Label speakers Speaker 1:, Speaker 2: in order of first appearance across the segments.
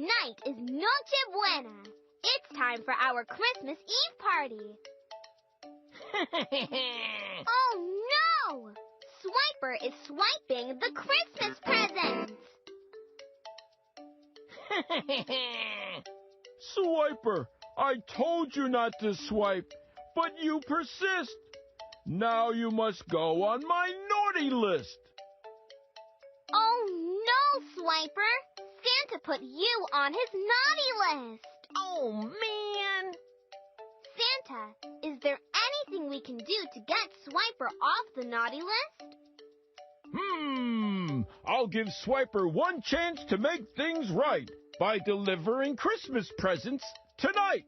Speaker 1: Tonight is Noche Buena. It's time for our Christmas Eve party. Oh no! Swiper is swiping the Christmas presents.
Speaker 2: Swiper, I told you not to swipe, but you persist. Now you must go on my naughty list.
Speaker 1: Oh no, Swiper! Santa put you on his naughty list.
Speaker 3: Oh, man!
Speaker 1: Santa, is there anything we can do to get Swiper off the naughty list?
Speaker 2: I'll give Swiper one chance to make things right by delivering Christmas presents tonight.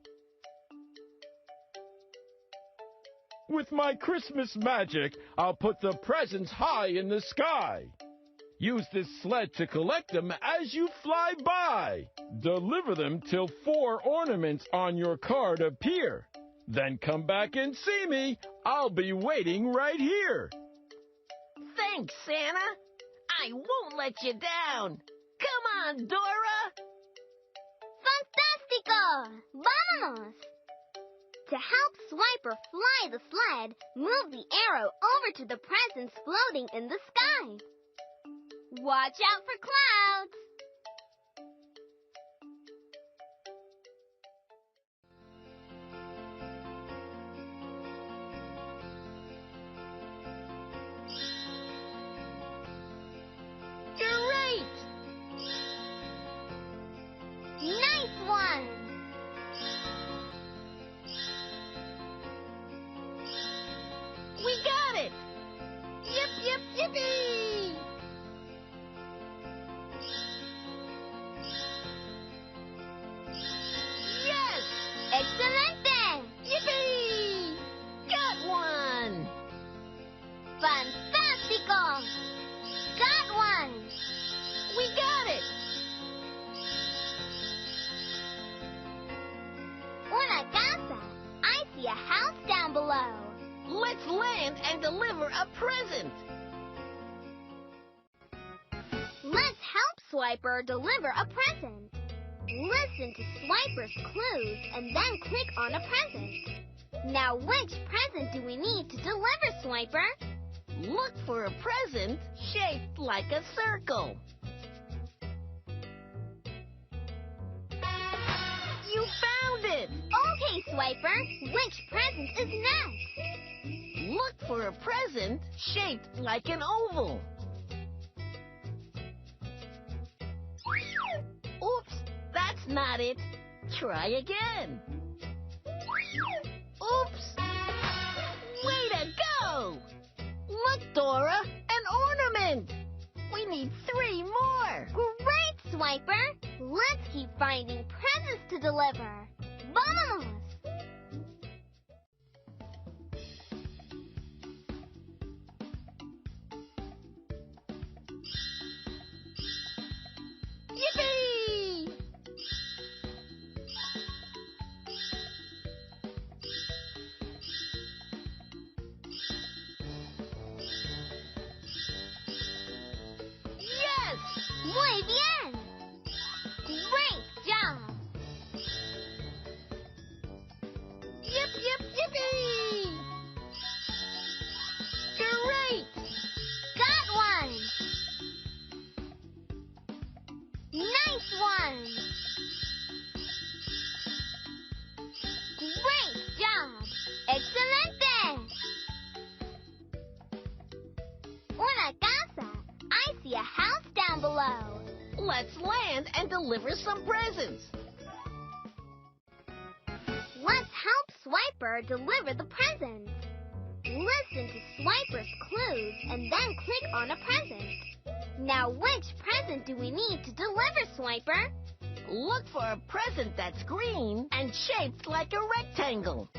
Speaker 2: With my Christmas magic, I'll put the presents high in the sky. Use this sled to collect them as you fly by. Deliver them till 4 ornaments on your card appear. Then come back and see me. I'll be waiting right here.
Speaker 3: Thanks, Santa. I won't let you down. Come on, Dora.
Speaker 1: Fantástico! Vámonos! To help Swiper fly the sled, move the arrow over to the presents floating in the sky. Watch out for clouds!
Speaker 3: Great!
Speaker 1: Nice one!
Speaker 3: We got it! Yip, yip, yippee! Yes!
Speaker 1: Excelente!
Speaker 3: Yippee! Got one!
Speaker 1: Fantástico! Got one!
Speaker 3: We got it!
Speaker 1: Una casa! I see a house down below.
Speaker 3: Let's land and deliver a present!
Speaker 1: Let's help Swiper deliver a present. Listen to Swiper's clues and then click on a present. Now, which present do we need to deliver, Swiper?
Speaker 3: Look for a present shaped like a circle. You found it!
Speaker 1: Okay, Swiper. Which present is next?
Speaker 3: Look for a present shaped like an oval. Oops, that's not it. Try again. Oops! Way to go! Look, Dora, an ornament! We need 3 more!
Speaker 1: Great, Swiper. Let's keep finding presents to deliver. Vamos!
Speaker 3: Yippee! Yes!
Speaker 1: Muy bien! Great job!
Speaker 3: Yip, yip, yippee! Great!
Speaker 1: Got one! Nice one! Great job! Excelente! Una casa! I see a house down below.
Speaker 3: Let's land and deliver some presents.
Speaker 1: Let's help Swiper deliver the presents. Listen to Swiper's clues and then click on a present. Now, which present do we need to deliver, Swiper?
Speaker 3: Look for a present that's green and shaped like a rectangle.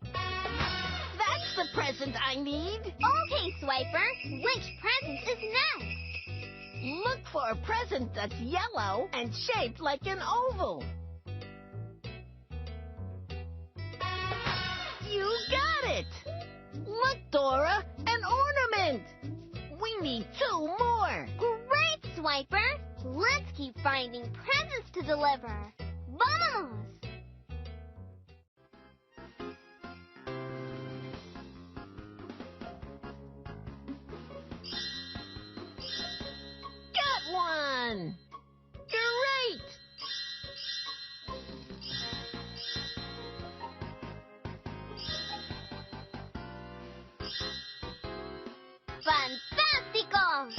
Speaker 3: That's the present I need.
Speaker 1: Okay, Swiper. Which present is next?
Speaker 3: Look for a present that's yellow and shaped like an oval. You got it! Look, Dora, an ornament! We need 2 more.
Speaker 1: Great! Swiper. Let's keep finding presents to deliver. Vamos!
Speaker 3: Got one! Great!
Speaker 1: ¡Fantástico!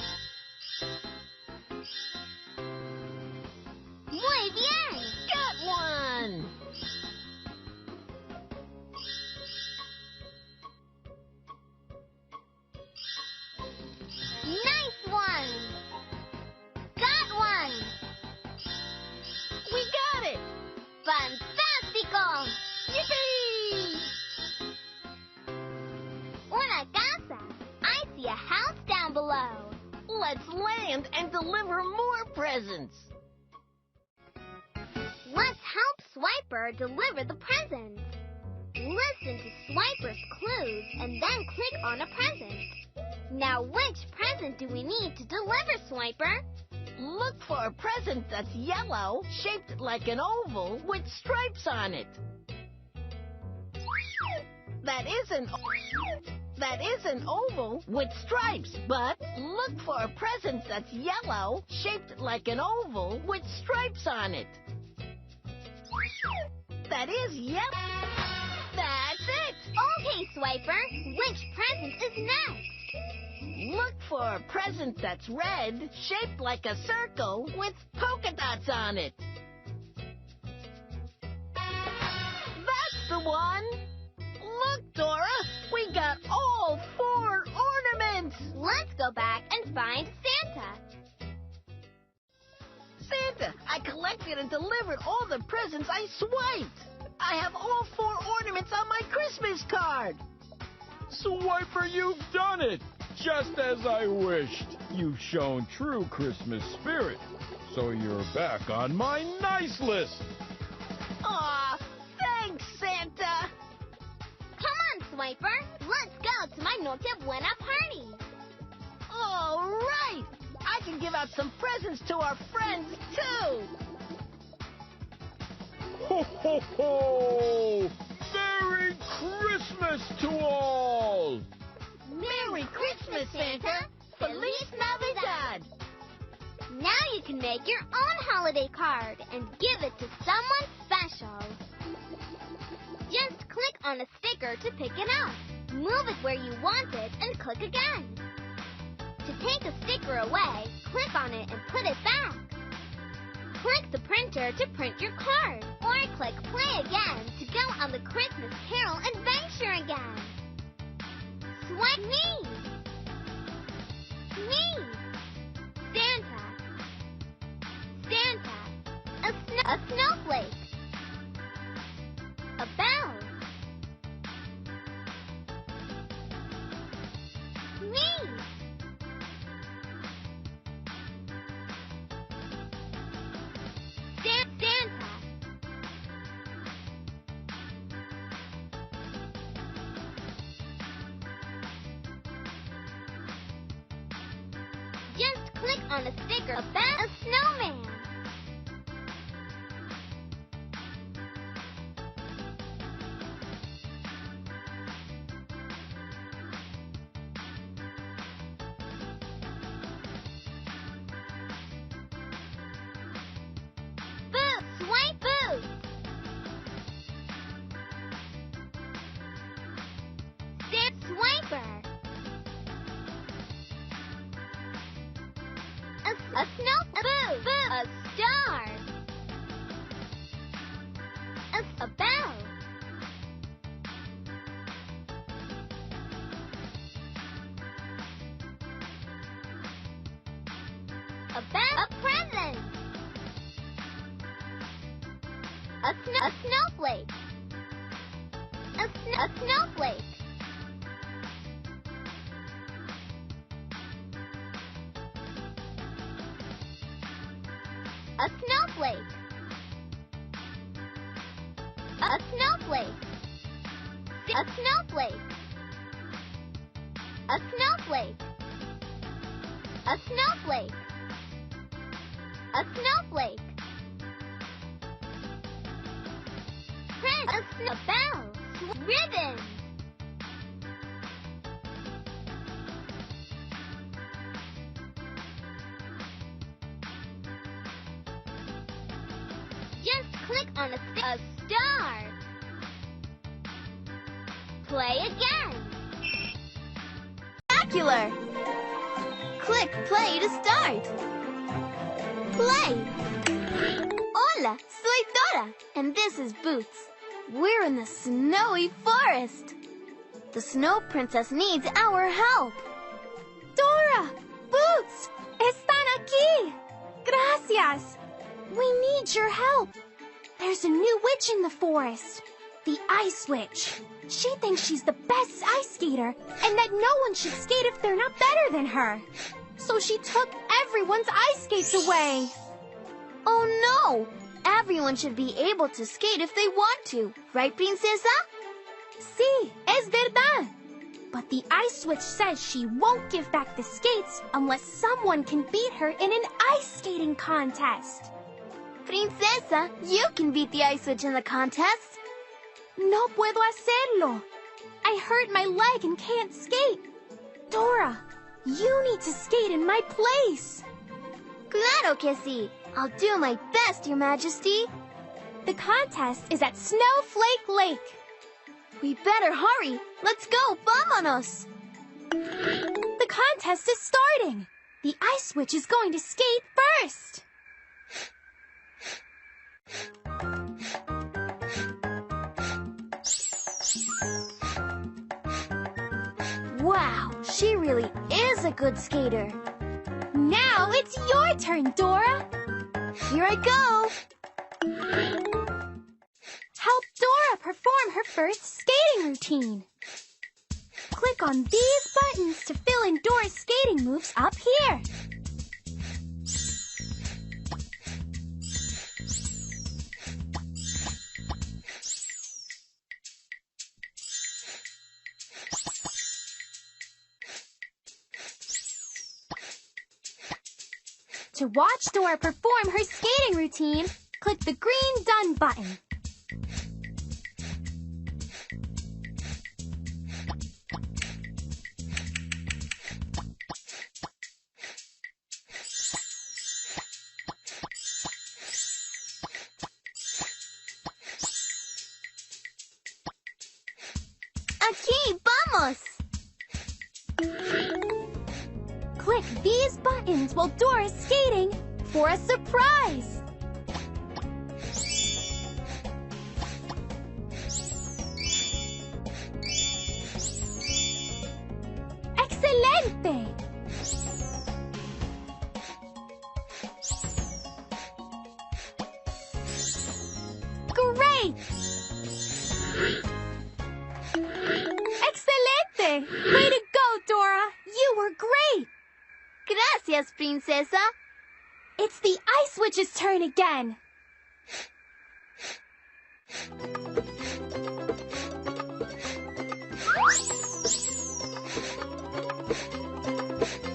Speaker 1: ¡Muy bien!
Speaker 3: Got one!
Speaker 1: Nice one! Got one!
Speaker 3: We got it!
Speaker 1: ¡Fantástico!
Speaker 3: Yippee!
Speaker 1: Una casa! I see a house down below.
Speaker 3: Let's land and deliver more presents.
Speaker 1: Let's help Swiper deliver the presents. Listen to Swiper's clues and then click on a present. Now, which present do we need to deliver, Swiper?
Speaker 3: Look for a present that's yellow, shaped like an oval with stripes on it. That is an oval with stripes, but look for a present that's yellow, shaped like an oval with stripes on it. That is yellow. That's it.
Speaker 1: Okay, Swiper. Which present is next?
Speaker 3: Look for a present that's red, shaped like a circle with polka dots on it. That's the one. Look, Dora, we got all 4 ornaments.
Speaker 1: Let's go back and find Santa.
Speaker 3: Santa, I collected and delivered all the presents I swiped. I have all 4 ornaments on my Christmas card.
Speaker 2: Swiper, you've done it! Just as I wished. You've shown true Christmas spirit. So you're back on my nice list.
Speaker 3: Aw, thanks, Santa.
Speaker 1: Come on, Swiper. Let's go to my Noche Buena party.
Speaker 3: All right. I can give out some presents to our friends, too.
Speaker 2: Ho, ho, ho! Merry Christmas to all!
Speaker 3: Merry Christmas, Santa. Feliz Navidad.
Speaker 1: Now you can make your own holiday card and give it to someone special. Just click on a sticker to pick it up. Move it where you want it and click again. To take a sticker away, click on it and put it back. Click the printer to print your card, or click play again to go on the Christmas Carol adventure again. Swipe me! Me! Santa! Santa! A snowflake! A bell! Me! Santa! Just click on a sticker about a snowman. Boo! Swipe boo! Swiper! A boo! A star! A bell! A present! A snowflake! A snowflake! A snowflake! A snowflake! A snowflake! A snowflake! A snowflake! a snowflake. Press a bell. Ribbon. Just click on a star. Play again. Spectacular! Click play to start. Play. Hola, soy Dora, and this is Boots. We're in the snowy forest. The Snow Princess needs our help. Dora! Boots! Están aquí! Gracias! We need your help. There's a new witch in the forest. The Ice Witch. She thinks she's the best ice skater and that no one should skate if they're not better than her. So she took everyone's ice skates away. Oh no! Everyone should be able to skate if they want to. Right, Princesa? Sí, es verdad. But the Ice Witch says she won't give back the skates unless someone can beat her in an ice skating contest. Princesa, you can beat the Ice Witch in the contest. No puedo hacerlo. I hurt my leg and can't skate. Dora, you need to skate in my place. Claro que sí. I'll do my best, Your Majesty. The contest is at Snowflake Lake. We better hurry. Let's go. Vámonos. The contest is starting. The Ice Witch is going to skate first. Wow, she really is a good skater. Now it's your turn, Dora. Here I go. Help Dora perform her first skating routine. Click on these buttons to fill in Dora's skating moves up here. To watch Dora perform her skating routine, click the green Done button. Aquí vamos! Click these buttons while Dora's skating for a surprise. Excelente! Great! Excelente! Way to go, Dora! You were great! Gracias, Princesa. It's the Ice Witch's turn again.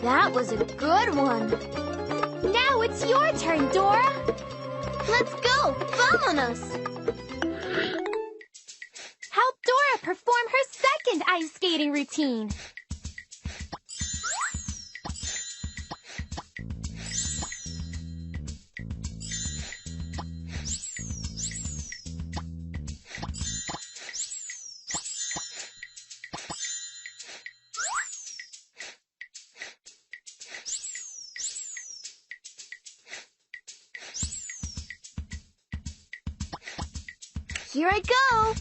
Speaker 1: That was a good one. Now it's your turn, Dora. Let's go. Vámonos. Help Dora perform her second ice skating routine. Here I go!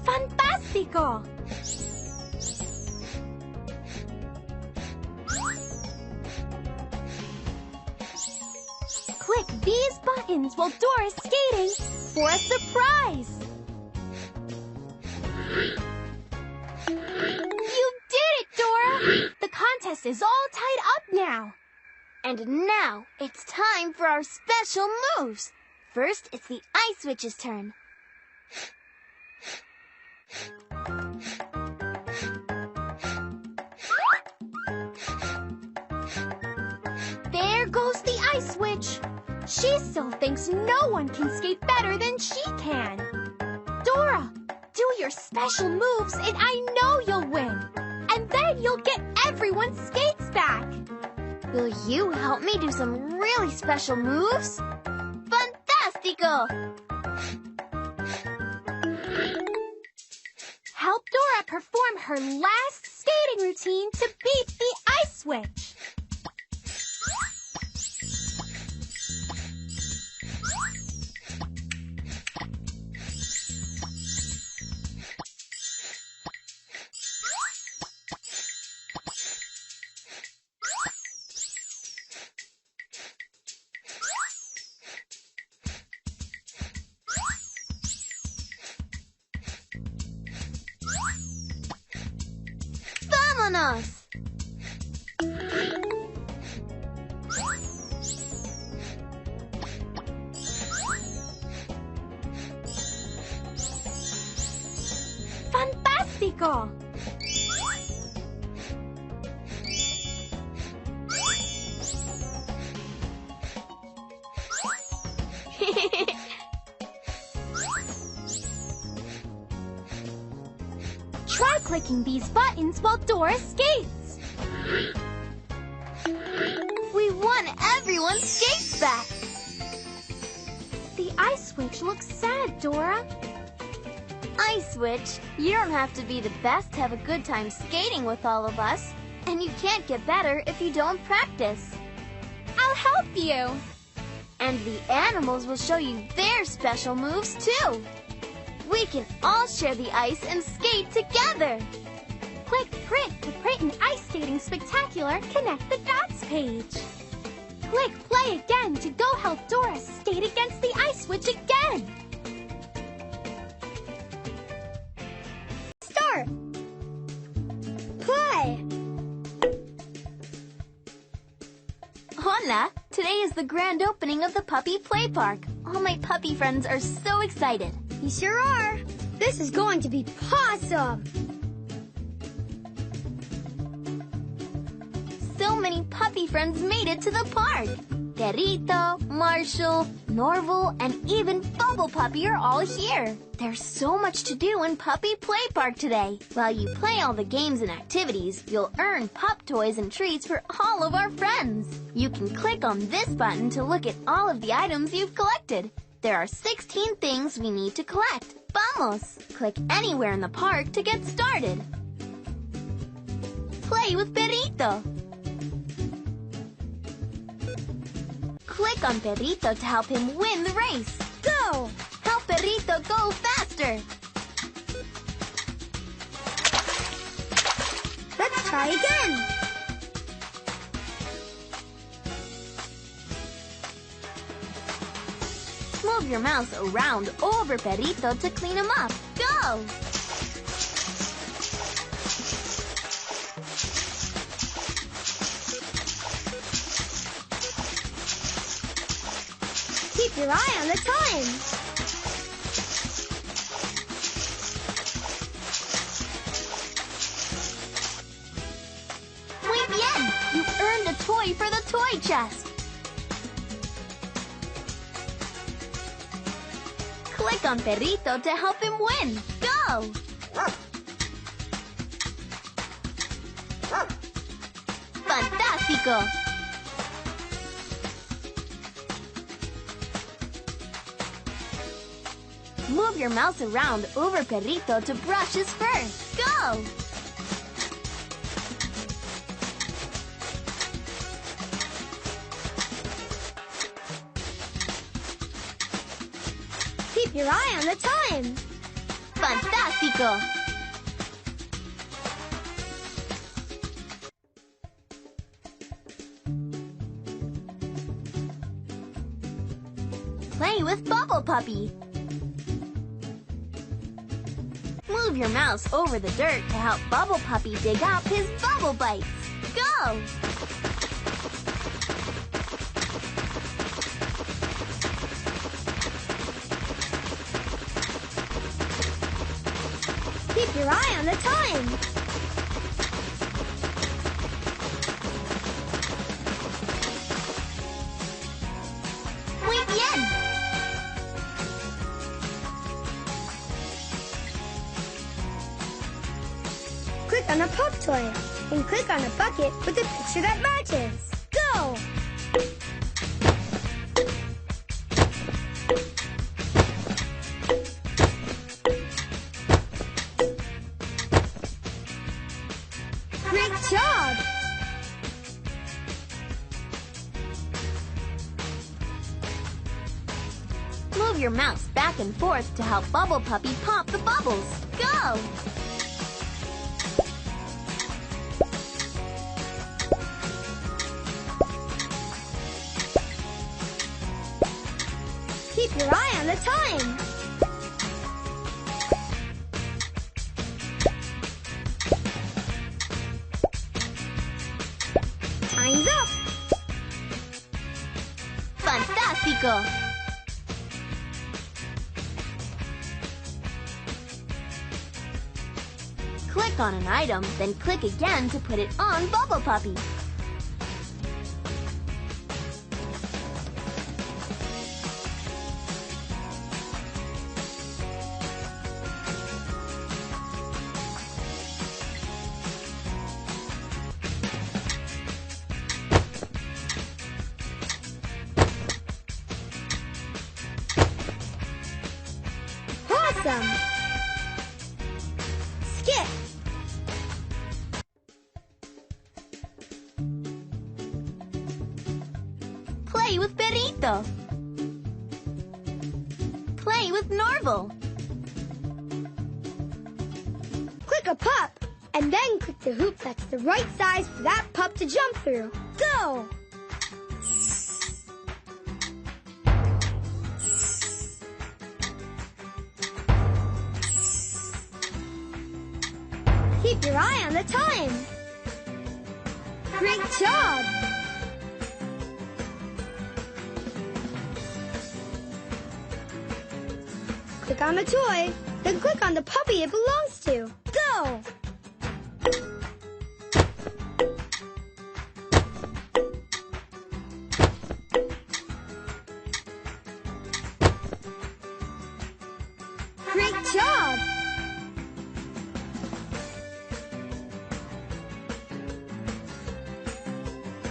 Speaker 1: Fantástico! Click these buttons while Dora's skating for a surprise! The contest is all tied up now. And now it's time for our special moves. First, it's the Ice Witch's turn. There goes the ice witch. She still thinks no one can skate better than she can. Dora, do your special moves and I know you'll win. And then you'll get everyone's skates back. Will you help me do some really special moves? Fantastico! Help Dora perform her last skating routine to beat the ice witch. ¡Vámonos! ¡Fantástico! Try clicking these buttons while Dora skates. We won everyone's skates back. The ice witch looks sad, Dora. Ice witch, you don't have to be the best to have a good time skating with all of us. And you can't get better if you don't practice. I'll help you. And the animals will show you their special moves too. We can all share the ice and skate together. Click print to print an ice skating spectacular Connect the Dots page. Click play again to go help Dora skate against the ice witch again. Start. Play. Hola! Today is the grand opening of the Puppy Play Park. All my puppy friends are so excited. You sure are. This is going to be awesome. So many puppy friends made it to the park. Perrito, Marshall, Norval, and even Bubble Puppy are all here. There's so much to do in Puppy Play Park today. While you play all the games and activities, you'll earn pup toys and treats for all of our friends. You can click on this button to look at all of the items you've collected. There are 16 things we need to collect. Vamos! Click anywhere in the park to get started. Play with Perrito. Click on Perrito to help him win the race. Go! Help Perrito go faster. Let's try again. Move your mouse around over Perrito to clean him up. Go! Keep your eye on the time. Muy bien! You earned a toy for the toy chest. Click on Perrito to help him win. Go! Fantástico! Move your mouse around over Perrito to brush his fur. Go! Keep your eye on the time. Fantástico! Play with Bubble Puppy. Move your mouse over the dirt to help Bubble Puppy dig up his bubble bites. Go! your eye on the time. Muy bien. Click on a pop toy and click on a bucket with a picture that matches. Go! Great job! Move your mouse back and forth to help Bubble Puppy pop the bubbles. Go! Keep your eye on the time. Time's up. Fantástico. Click on an item, then click again to put it on Bubble Puppy. Awesome! Skip! Play with Perrito. Play with Norval. Click a pup, and then click the hoop that's the right size for that pup to jump through. Go! Keep your eye on the time. Great job! Click on the toy, then click on the puppy it belongs to. Go! Great job!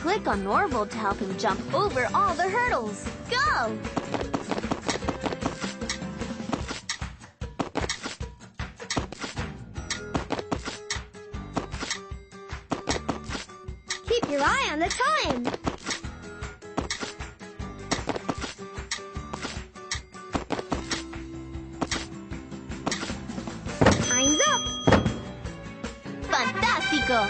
Speaker 1: Click on Norval to help him jump over all the hurdles. Go! Keep your eye on the time. Time's up. Fantástico.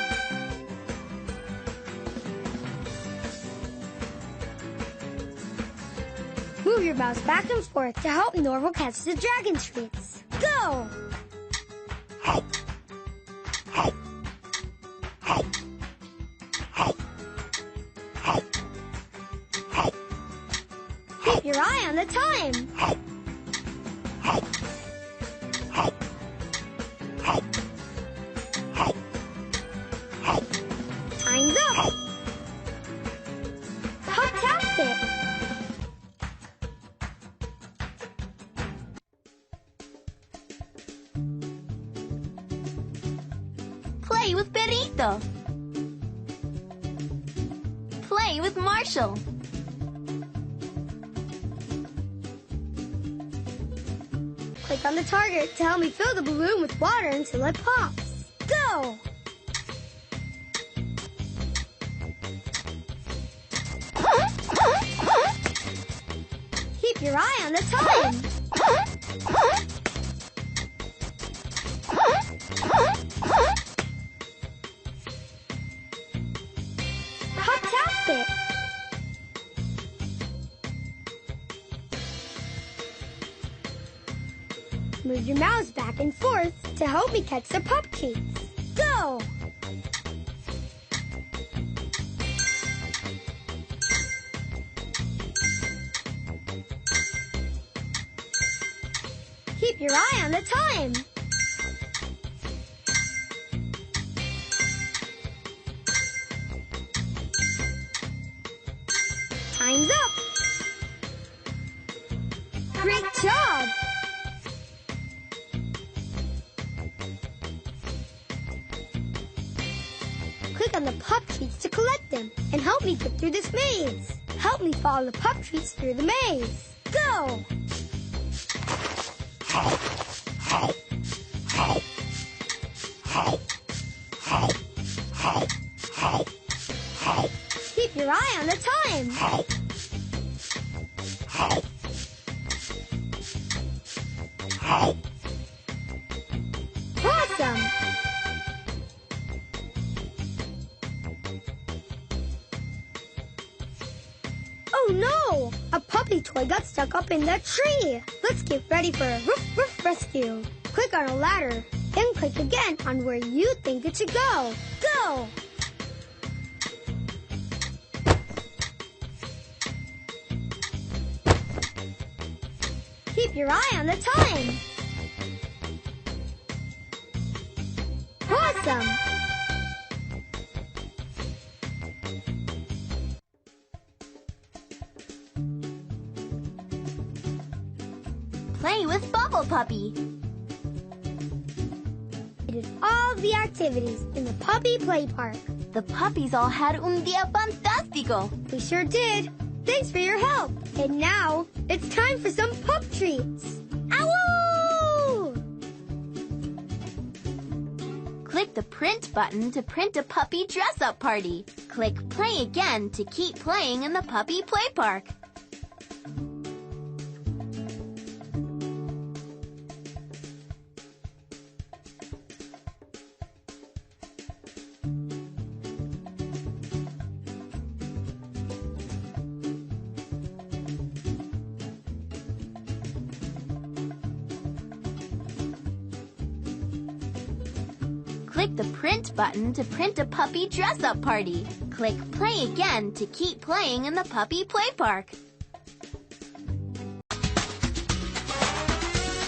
Speaker 1: Move your mouse back and forth to help Norval catch the dragon treats. Go! Keep your eye on the time. Time's up. Fantastic. Play with Perrito. Play with Marshall. Click on the target to help me fill the balloon with water until it pops. Go! Keep your eye on the time. Fantastic! Move your mouse back and forth to help me catch the pup treats. Go! Keep your eye on the time.
Speaker 4: click on the pup treats to collect them and help me get through this maze. Help me follow the pup treats through the maze. Go! Keep your eye on the time. Awesome! Oh no! A puppy toy got stuck up in that tree. Let's get ready for a roof roof rescue. Click on a ladder, then click again on where you think it should go. Go! Keep your eye on the time. Awesome!
Speaker 1: Play with Bubble Puppy.
Speaker 4: We did all the activities in the puppy play park.
Speaker 1: The puppies all had un día fantástico.
Speaker 4: We sure did. Thanks for your help. And now, it's time for some pup treats. Ow!
Speaker 1: Click the print button to print a puppy dress-up party. Click play again to keep playing in the puppy play park. Click the print button to print a puppy dress-up party. Click play again to keep playing in the puppy play park.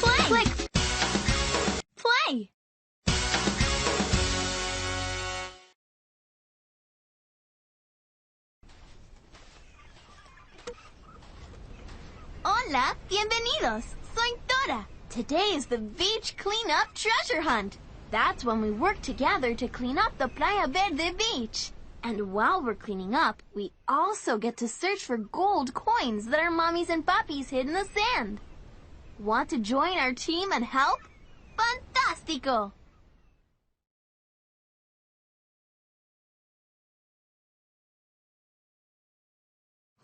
Speaker 1: Play! Click! Play! Hola, bienvenidos. Soy Dora. Today is the beach cleanup treasure hunt. That's when we work together to clean up the Playa Verde beach. And while we're cleaning up, we also get to search for gold coins that our mommies and puppies hid in the sand. Want to join our team and help? Fantástico!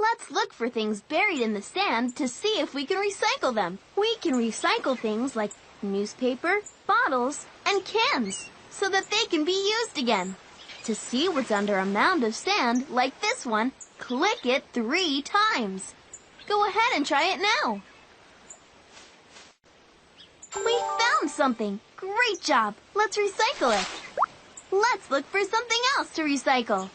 Speaker 1: Let's look for things buried in the sand to see if we can recycle them. We can recycle things like newspaper, bottles, and cans so that they can be used again. To see what's under a mound of sand like this one, click it 3 times. Go ahead and try it now. We found something. Great job. Let's recycle it. Let's look for something else to recycle.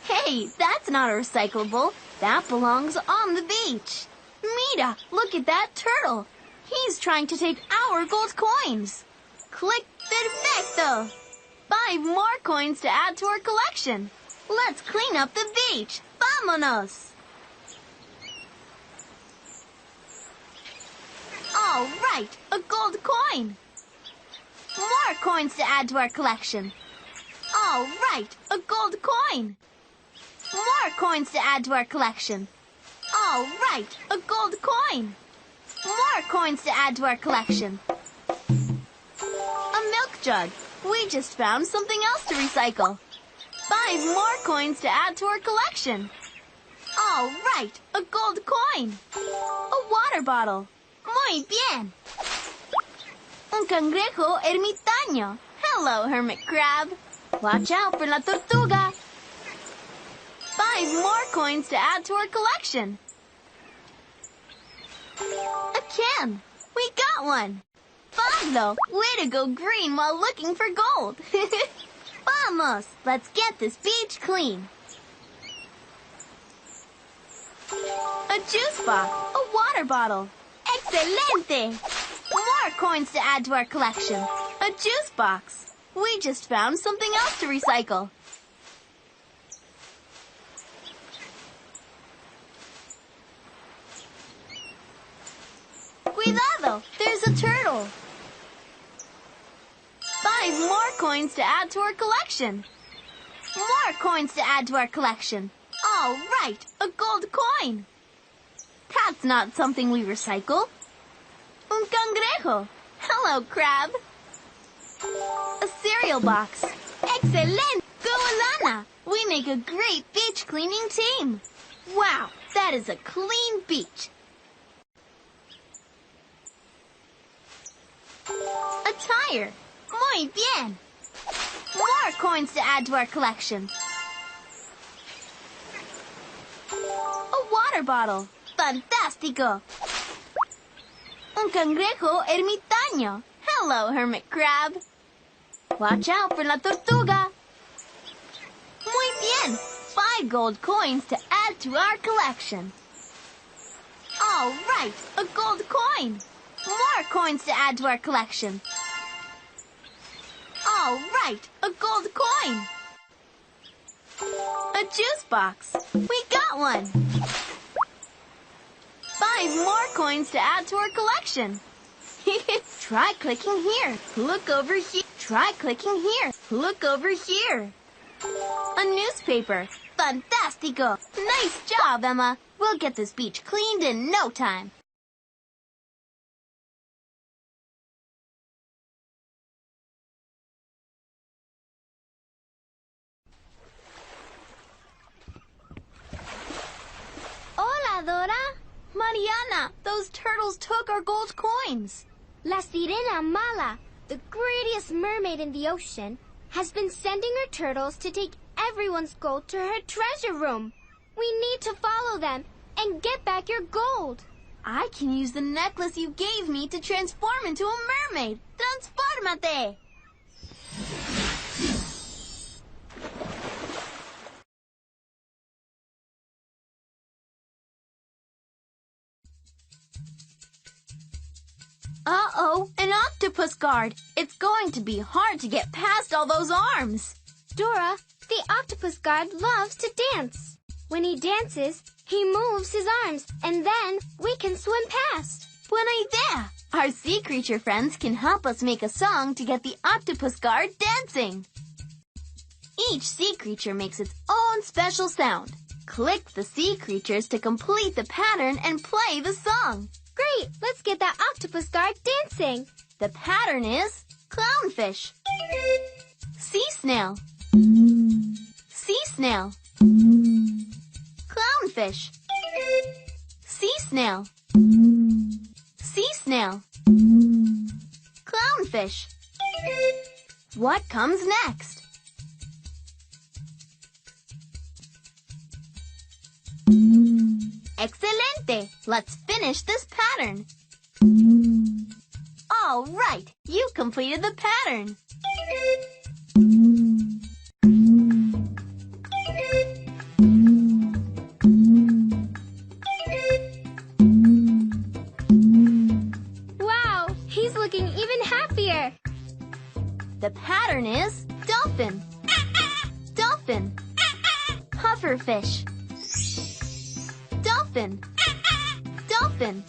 Speaker 1: Hey, that's not recyclable. That belongs on the beach. Mira, look at that turtle. He's trying to take our gold coins. Click perfecto. 5 more coins to add to our collection. Let's clean up the beach. Vámonos. All right, a gold coin. More coins to add to our collection. All right, a gold coin. More coins to add to our collection. All right, a gold coin. More coins to add to our collection. A milk jug. We just found something else to recycle. 5 more coins to add to our collection. All right, a gold coin. A water bottle. Muy bien. Un cangrejo ermitaño. Hello, hermit crab. Watch out for la tortuga. 5 more coins to add to our collection. A can. We got one. Pablo, way to go green while looking for gold. Vamos, let's get this beach clean. A juice box. A water bottle. Excelente. More coins to add to our collection. A juice box. We just found something else to recycle. Cuidado! There's a turtle! 5 more coins to add to our collection.
Speaker 5: More coins to add to our collection. All right, a gold coin. That's not something we recycle. Un cangrejo. Hello, crab. A cereal box. Excelente. Goalana. We make a great beach cleaning team. Wow, that is a clean beach. A tire. Muy bien. More coins to add to our collection. A water bottle. Fantástico. Un cangrejo ermitaño. Hello, hermit crab. Watch out for la tortuga. Muy bien. 5 gold coins to add to our collection. All right, a gold coin. More coins to add to our collection. All right, a gold coin. A juice box. We got one. 5 more coins to add to our collection. Try clicking here. Look over here. Try clicking here. Look over here. A newspaper. Fantástico. Nice job, Emma. We'll get this beach cleaned in no time.
Speaker 1: Hola, Dora.
Speaker 5: Mariana, those turtles took our gold coins.
Speaker 1: La Sirena Mala, the greatest mermaid in the ocean, has been sending her turtles to take everyone's gold to her treasure room. We need to follow them and get back your gold.
Speaker 5: I can use the necklace you gave me to transform into a mermaid. Transfórmate! Uh-oh, an octopus guard. It's going to be hard to get past all those arms.
Speaker 1: Dora, the octopus guard loves to dance. When he dances, he moves his arms, and then we can swim past.
Speaker 5: Buena idea! Our sea creature friends can help us make a song to get the octopus guard dancing. Each sea creature makes its own special sound. Click the sea creatures to complete the pattern and play the song.
Speaker 1: Great! Let's get that octopus guard dancing.
Speaker 5: The pattern is clownfish, sea snail, sea snail, clownfish, sea snail, sea snail, clownfish. What comes next? Excelente! Let's finish this pattern. All right, you completed the pattern.
Speaker 1: Wow, he's looking even happier.
Speaker 5: The pattern is dolphin, dolphin, pufferfish, dolphin, dolphin,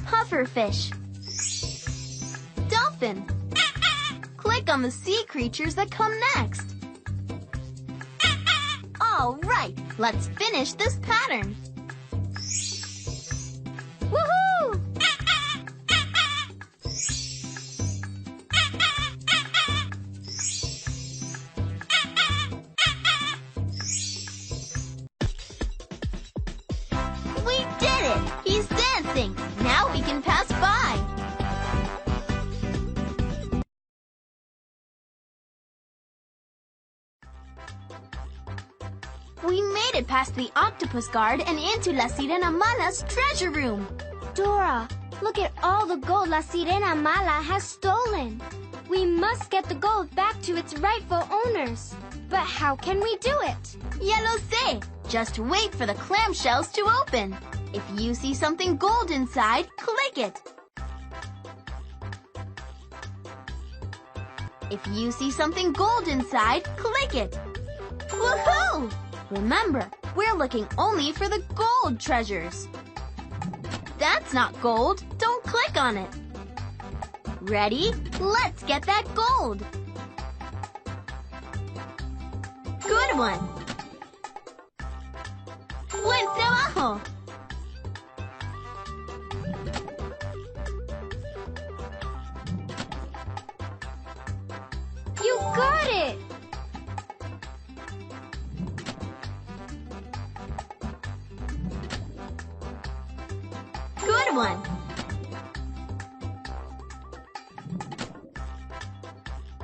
Speaker 5: pufferfish, dolphin. Click on the sea creatures that come next. All right, let's finish this pattern. Woohoo! We did it! He's dancing! Now we can pass by! We made it past the octopus guard and into La Sirena Mala's treasure room.
Speaker 1: Dora, look at all the gold La Sirena Mala has stolen. We must get the gold back to its rightful owners. But how can we do it?
Speaker 5: Ya lo sé! Just wait for the clamshells to open. If you see something gold inside, click it. If you see something gold inside, click it. Woohoo! Remember, we're looking only for the gold treasures. That's not gold. Don't click on it. Ready? Let's get that gold. Good one. Buen trabajo.
Speaker 1: You got it!
Speaker 5: Good one.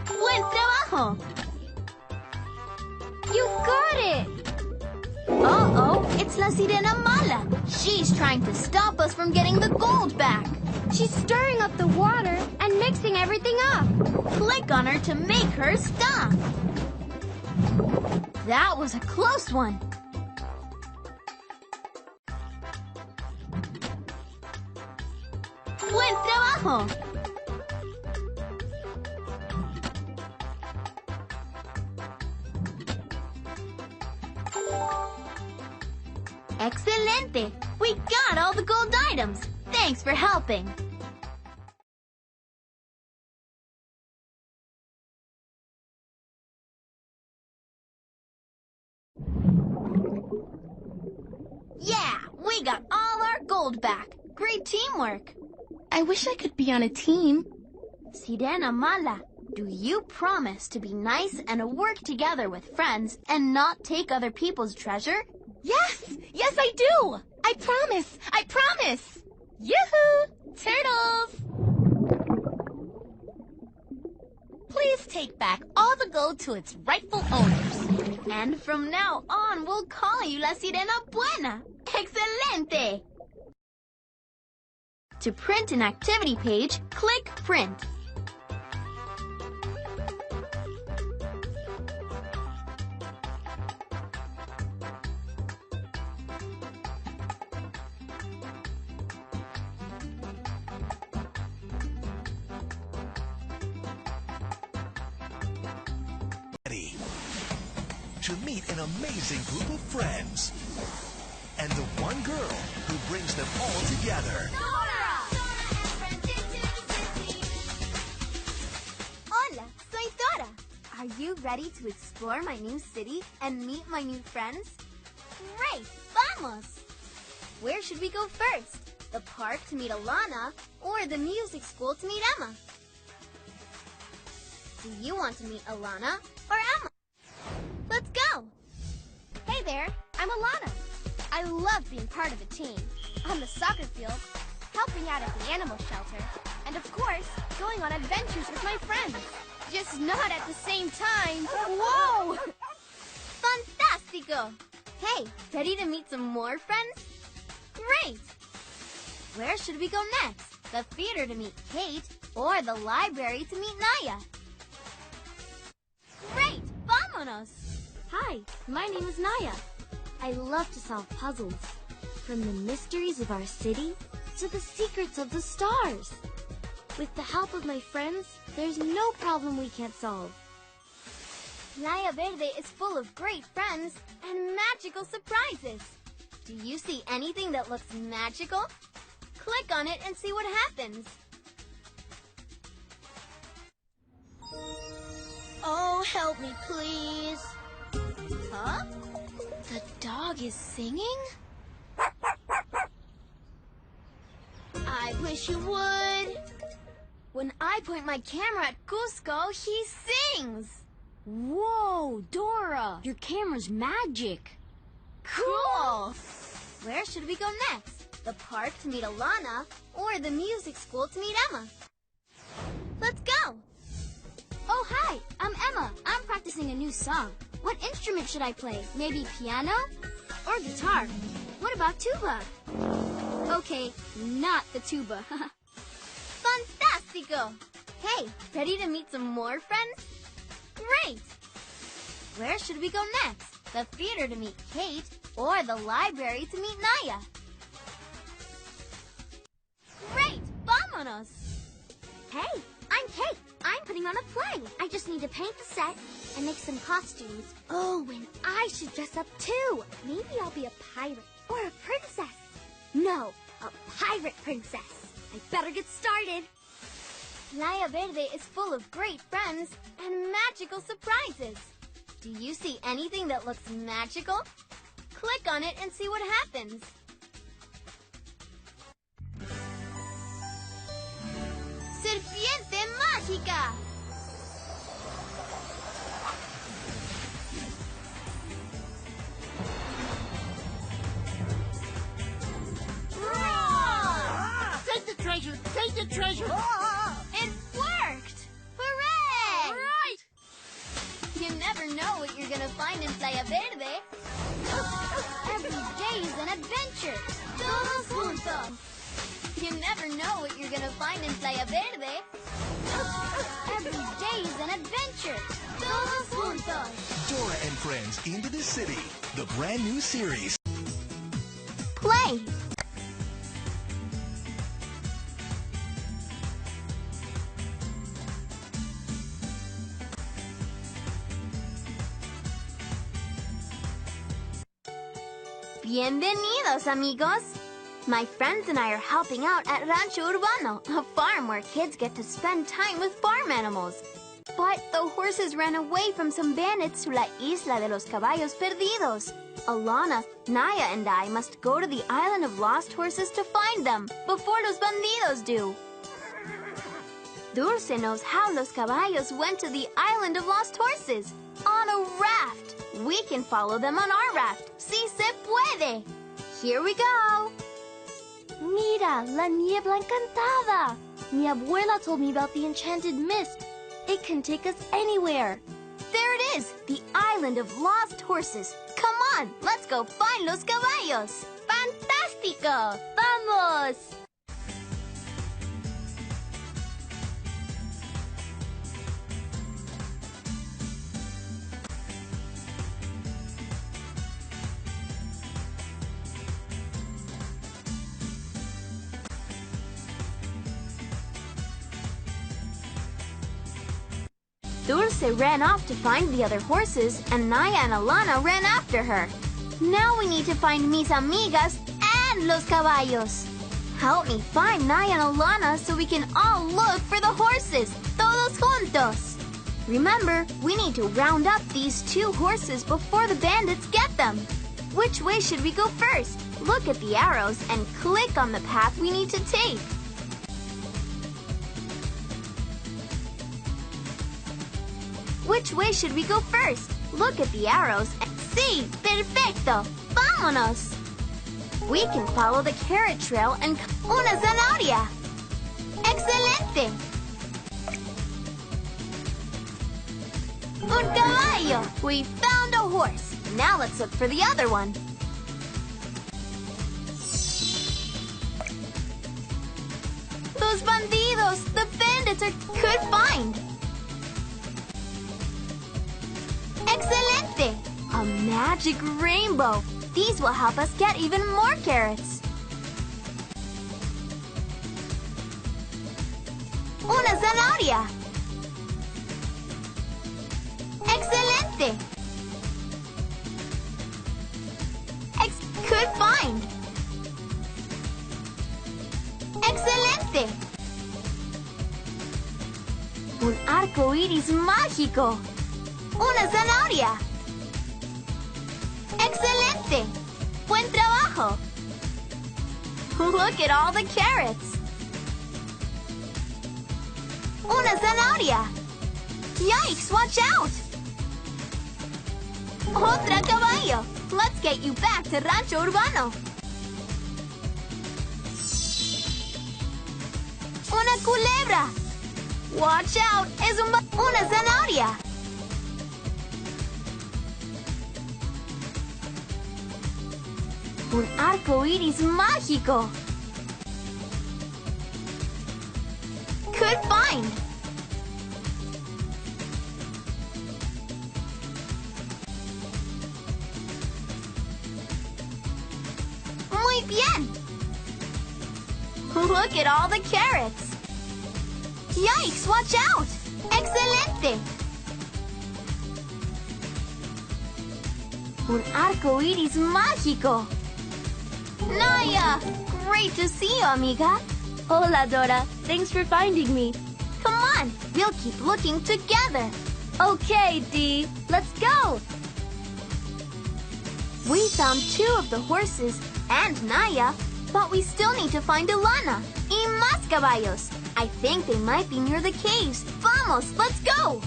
Speaker 5: Buen trabajo.
Speaker 1: You got it!
Speaker 5: Uh-oh, it's La Sirena Mala. She's trying to stop us from getting the gold back.
Speaker 1: She's stirring up the water and mixing everything up.
Speaker 5: Click on her to make her stop. That was a close one. Buen trabajo. Excelente! We got all the gold items. Thanks for helping. Yeah, we got all our gold back. Great teamwork. I wish I could be on a team. Sirena Mala, do you promise to be nice and work together with friends and not take other people's treasure?
Speaker 3: Yes! Yes, I do! I promise! I promise! Yoo-hoo! Turtles! Please take back all the gold to its rightful owners.
Speaker 5: And from now on, we'll call you La Sirena Buena. Excelente! To print an activity page, click Print.
Speaker 6: To meet an amazing group of friends and the one girl who brings them all together.
Speaker 5: Hola, soy Dora. Are you ready to explore my new city and meet my new friends? Great, vamos! Where should we go first? The park to meet Alana or the music school to meet Emma? Do you want to meet Alana or Emma? Let's go!
Speaker 1: Hey there, I'm Alana. I love being part of a team. On the soccer field, helping out at the animal shelter, and of course, going on adventures with my friends. Just not at the same time. Whoa!
Speaker 5: Fantastico! Hey, ready to meet some more friends? Great! Where should we go next? The theater to meet Kate or the library to meet Naya? Great! Vámonos!
Speaker 7: Hi, my name is Naya. I love to solve puzzles. From the mysteries of our city to the secrets of the stars. With the help of my friends, there's no problem we can't solve.
Speaker 5: Playa Verde is full of great friends and magical surprises. Do you see anything that looks magical? Click on it and see what happens.
Speaker 3: Oh, help me, please.
Speaker 5: Huh?
Speaker 7: The dog is singing?
Speaker 3: I wish you would.
Speaker 5: When I point my camera at Cusco, he sings.
Speaker 7: Whoa, Dora, your camera's magic.
Speaker 5: Cool! Where should we go next? The park to meet Alana or the music school to meet Emma? Let's go!
Speaker 7: Oh, hi, I'm Emma. I'm practicing a new song. What instrument should I play? Maybe piano or guitar? What about tuba? Okay, not the tuba.
Speaker 5: Fantastico! Hey, ready to meet some more friends? Great! Where should we go next? The theater to meet Kate or the library to meet Naya? Great! Vámonos!
Speaker 7: Hey, I'm Kate. I'm putting on a play. I just need to paint the set and make some costumes. Oh, and I should dress up too. Maybe I'll be a pirate or a princess. No, a pirate princess. I better get started.
Speaker 5: Playa Verde is full of great friends and magical surprises. Do you see anything that looks magical? Click on it and see what happens. ¡Serpiente mágica!
Speaker 3: Take the treasure! Take the treasure!
Speaker 5: It worked! Hooray!
Speaker 7: Right!
Speaker 5: You never know what you're gonna find in Playa Verde.
Speaker 7: Every day is an adventure.
Speaker 5: Todos juntos. You never know what you're gonna find in Playa Verde.
Speaker 7: Every day is an adventure.
Speaker 5: Todos juntos.
Speaker 6: Dora and Friends into the City, the brand new series.
Speaker 5: Play. Bienvenidos, amigos. My friends and I are helping out at Rancho Urbano, a farm where kids get to spend time with farm animals. But the horses ran away from some bandits to La Isla de los Caballos Perdidos. Alana, Naya, and I must go to the Island of Lost Horses to find them before los bandidos do. Dulce knows how los caballos went to the Island of Lost Horses on a raft. We can follow them on our raft. Si se puede. Here we go.
Speaker 7: Mira, la niebla encantada. Mi abuela told me about the enchanted mist. It can take us anywhere.
Speaker 5: There it is, the Island of Lost Horses. Come on, let's go find los caballos.
Speaker 7: ¡Fantástico! ¡Vamos!
Speaker 5: Dulce ran off to find the other horses, and Naya and Alana ran after her. Now we need to find mis amigas and los caballos. Help me find Naya and Alana so we can all look for the horses, todos juntos. Remember, we need to round up these 2 horses before the bandits get them. Which way should we go first? Look at the arrows and click on the path we need to take. Which way should we go first? Look at the arrows and see. Perfecto. Vámonos. We can follow the carrot trail and una zanahoria. Excelente. Un caballo. We found a horse. Now let's look for the other one. Those bandidos. The bandits are good find. Excelente! A magic rainbow. These will help us get even more carrots. Una zanahoria. Excelente! Good find. Excelente! Un arco iris mágico. ¡Una zanahoria! ¡Excelente! ¡Buen trabajo! Look at all the carrots! ¡Una zanahoria! Yikes! Watch out! ¡Otra caballo! Let's get you back to Rancho Urbano! ¡Una culebra! Watch out! ¡Es una zanahoria! Un arco iris mágico. Good find. Muy bien. Look at all the carrots. Yikes, watch out. Excelente. Un arco iris mágico. Naya! Great to see you, amiga.
Speaker 7: Hola, Dora. Thanks for finding me.
Speaker 5: Come on, we'll keep looking together.
Speaker 7: Okay, Dee.
Speaker 5: Let's go! We found 2 of the horses and Naya, but we still need to find Alana y más caballos. I think they might be near the caves. Vamos, let's go!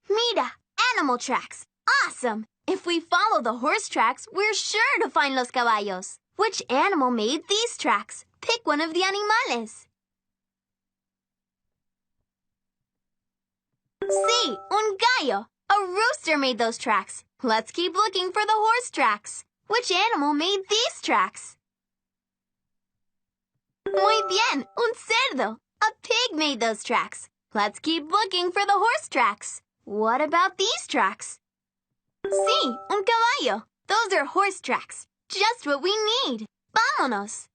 Speaker 5: Mira, animal tracks. Awesome! If we follow the horse tracks, we're sure to find los caballos. Which animal made these tracks? Pick one of the animales. Sí, un gallo. A rooster made those tracks. Let's keep looking for the horse tracks. Which animal made these tracks? Muy bien, un cerdo. A pig made those tracks. Let's keep looking for the horse tracks. What about these tracks? Sí, un caballo. Those are horse tracks. Just what we need. Vámonos.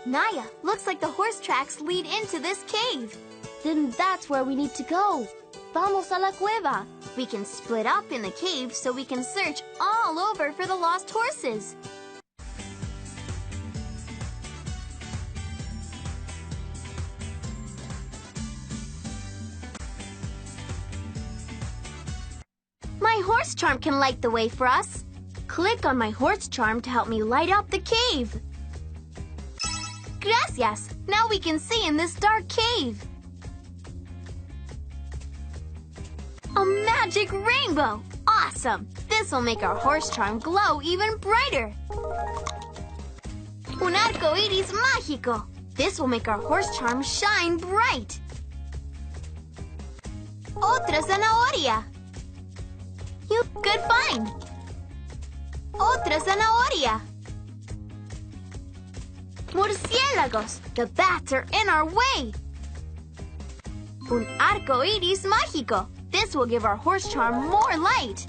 Speaker 5: Naya, looks like the horse tracks lead into this cave.
Speaker 7: Then that's where we need to go. Vamos a la cueva.
Speaker 5: We can split up in the cave so we can search all over for the lost horses. My horse charm can light the way for us. Click on my horse charm to help me light up the cave. Gracias! Now we can see in this dark cave. A magic rainbow! Awesome! This will make our horse charm glow even brighter. Un arco iris mágico! This will make our horse charm shine bright. Otra zanahoria! Good find! Otra zanahoria! Murciélagos! The bats are in our way! Un arco iris mágico! This will give our horse charm more light.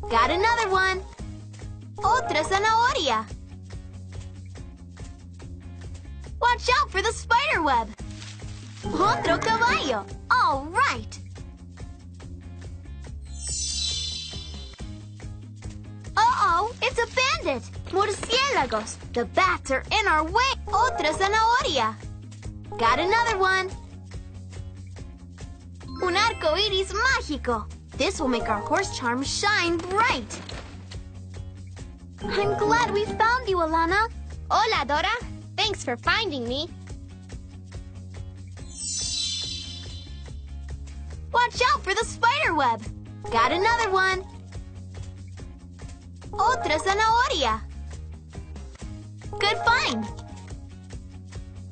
Speaker 5: Got another one! Otra zanahoria! Watch out for the spider web! Otro caballo! All right! Uh-oh! It's a bandit! Murciélagos! The bats are in our way! Otra zanahoria! Got another one! Un arco iris mágico! This will make our horse charm shine bright! I'm glad we found you, Alana!
Speaker 1: Hola, Dora. Thanks for finding me.
Speaker 5: Watch out for the spider web! Got another one! Otra zanahoria! Good find!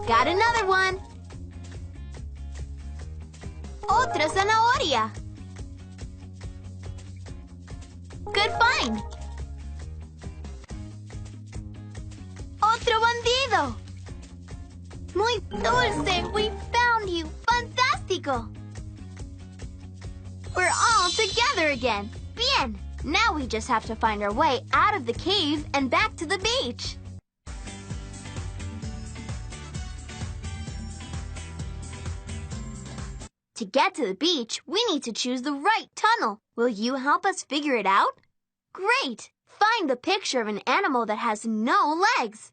Speaker 5: Got another one! Otra zanahoria! Good find! Otro bandido! Muy dulce! We found you! Fantástico! We're all together again! Bien! Now we just have to find our way out of the cave and back to the beach. To get to the beach, we need to choose the right tunnel. Will you help us figure it out? Great! Find the picture of an animal that has no legs.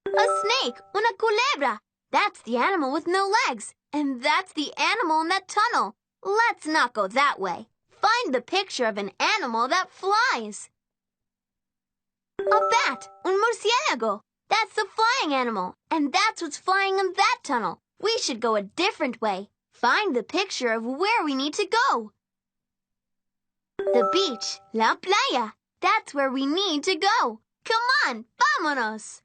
Speaker 5: A snake, una culebra. That's the animal with no legs. And that's the animal in that tunnel. Let's not go that way. Find the picture of an animal that flies. A bat, un murciélago. That's the flying animal, and that's what's flying in that tunnel. We should go a different way. Find the picture of where we need to go. The beach, la playa. That's where we need to go. Come on, vámonos.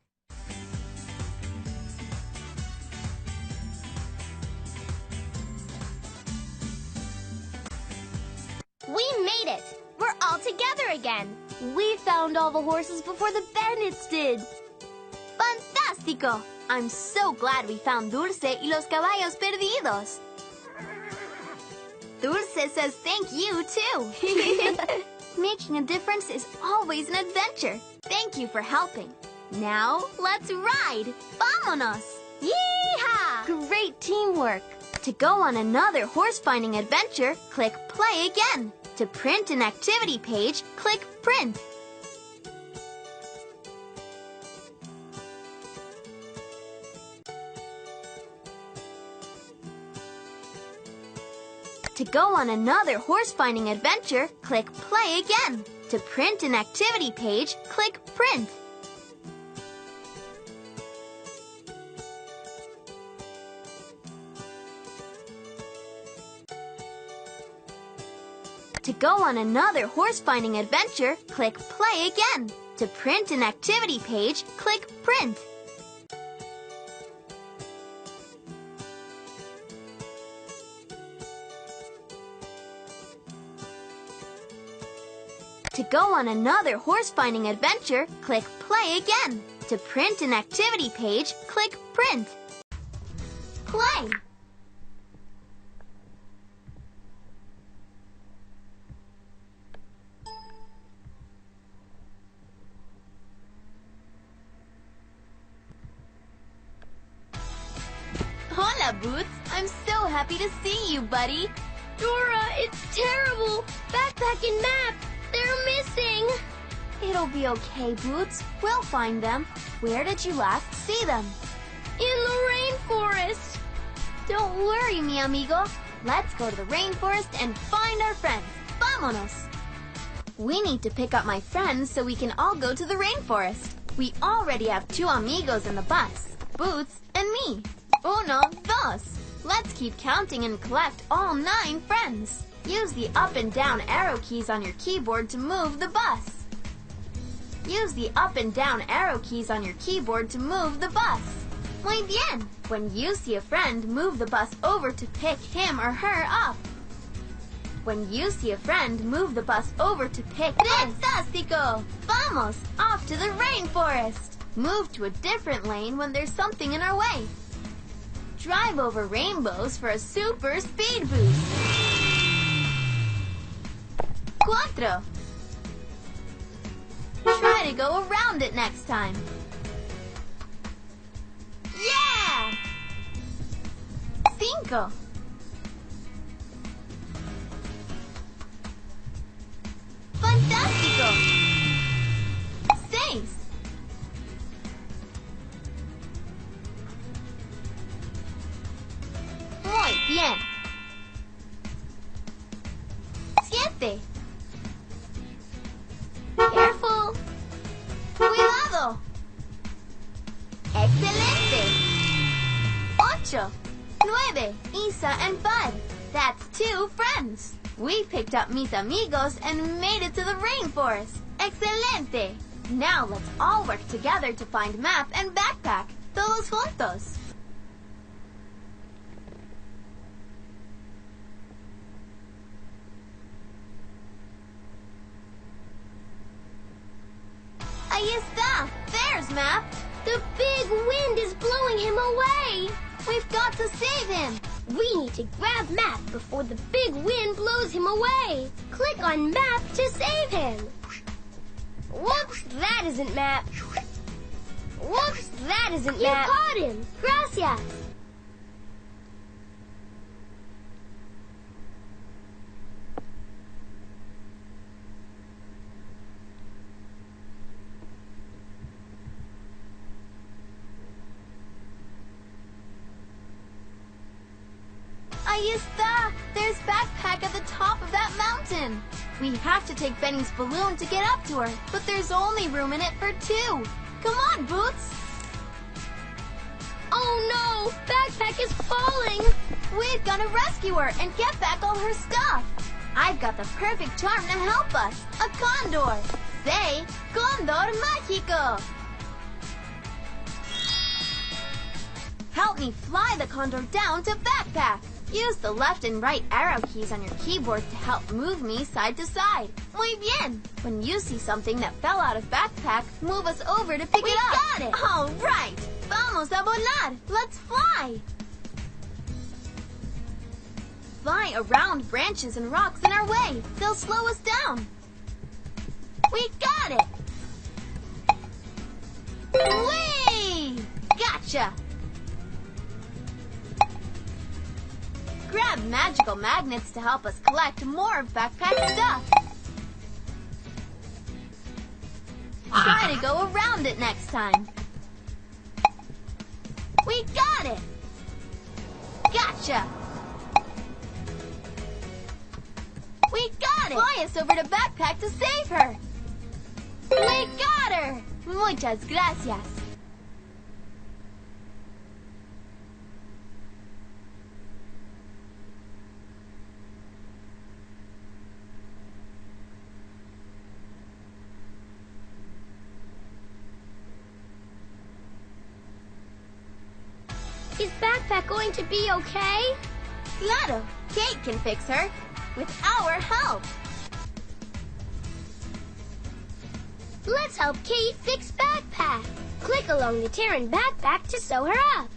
Speaker 1: We made it. We're all together again.
Speaker 7: We found all the horses before the bandits did.
Speaker 5: Fantástico! I'm so glad we found Dulce y los caballos perdidos. Dulce says thank you, too. Making a difference is always an adventure. Thank you for helping. Now, let's ride. Vámonos! Yeehaw!
Speaker 7: Great teamwork.
Speaker 5: To go on another horse-finding adventure, click play again. To print an activity page, click Print. To go on another horse-finding adventure, click Play again. To print an activity page, click Print. To go on another horse-finding adventure, click Play again. To print an activity page, click Print. To go on another horse-finding adventure, click Play again. To print an activity page, click Print. Play! Hola, Boots! I'm so happy to see you, buddy!
Speaker 7: Dora, it's terrible! Backpack and map! They're missing!
Speaker 5: It'll be okay, Boots. We'll find them. Where did you last see them?
Speaker 7: In the rainforest!
Speaker 5: Don't worry, mi amigo. Let's go to the rainforest and find our friends. Vámonos! We need to pick up my friends so we can all go to the rainforest. We already have 2 amigos in the bus, Boots and me. Uno, dos. Let's keep counting and collect all 9 friends. Use the up and down arrow keys on your keyboard to move the bus. Use the up and down arrow keys on your keyboard to move the bus. Muy bien! When you see a friend, move the bus over to pick him or her up. When you see a friend, move the bus over to pick this. Fantástico! Vamos! Off to the rainforest! Move to a different lane when there's something in our way. Drive over rainbows for a super speed boost. 4. Try to go around it next time. Yeah! 5. Fantástico! 6. Muy bien. 7. Careful. Cuidado. Excelente. 8. 9. Isa and Bud. That's 2 friends. We picked up mis amigos and made it to the rainforest. Excelente. Now let's all work together to find map and backpack. Todos juntos. Ahí está! There's Map!
Speaker 7: The big wind is blowing him away!
Speaker 5: We've got to save him!
Speaker 7: We need to grab Map before the big wind blows him away! Click on Map to save him! Whoops, that isn't Map! Whoops, that isn't Map! You caught him! Gracias!
Speaker 5: Ahí está! There's Backpack at the top of that mountain! We have to take Benny's balloon to get up to her, but there's only room in it for 2. Come on, Boots!
Speaker 7: Oh no! Backpack is falling!
Speaker 5: We've got to rescue her and get back all her stuff! I've got the perfect charm to help us! A condor! Say, Condor Mágico! Help me fly the condor down to Backpack! Use the left and right arrow keys on your keyboard to help move me side to side. Muy bien! When you see something that fell out of Backpack, move us over to pick it up. We got it! All right! Vamos a volar! Let's fly! Fly around branches and rocks in our way. They'll slow us down. We got it! Whee! Gotcha! Grab magical magnets to help us collect more of Backpack's stuff. Try to go around it next time. We got it! Gotcha! We got it! Fly us over to Backpack to save her! We got her! Muchas gracias.
Speaker 1: Is Backpack going to be okay?
Speaker 5: Claro, Kate can fix her. With our help.
Speaker 1: Let's help Kate fix Backpack. Click along the tear in Backpack to sew her up.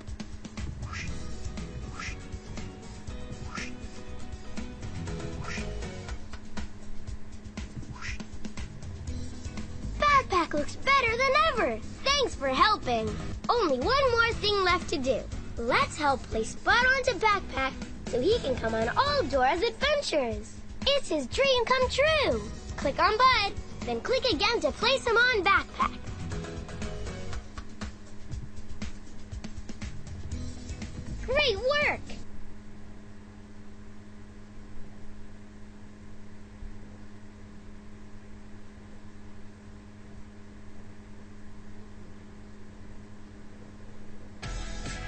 Speaker 1: Backpack looks better than ever. Thanks for helping. Only one more thing left to do. Let's help place Spot onto Backpack so he can come on all Dora's adventures. It's his dream come true. Click on Bud, then click again to place him on Backpack. Great work!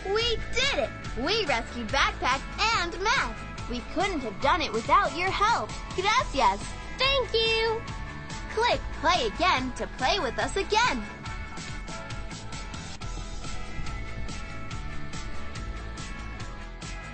Speaker 5: We did it! We rescued Backpack and Matt. We couldn't have done it without your help. Gracias.
Speaker 1: Thank you!
Speaker 5: Click play again to play with us again.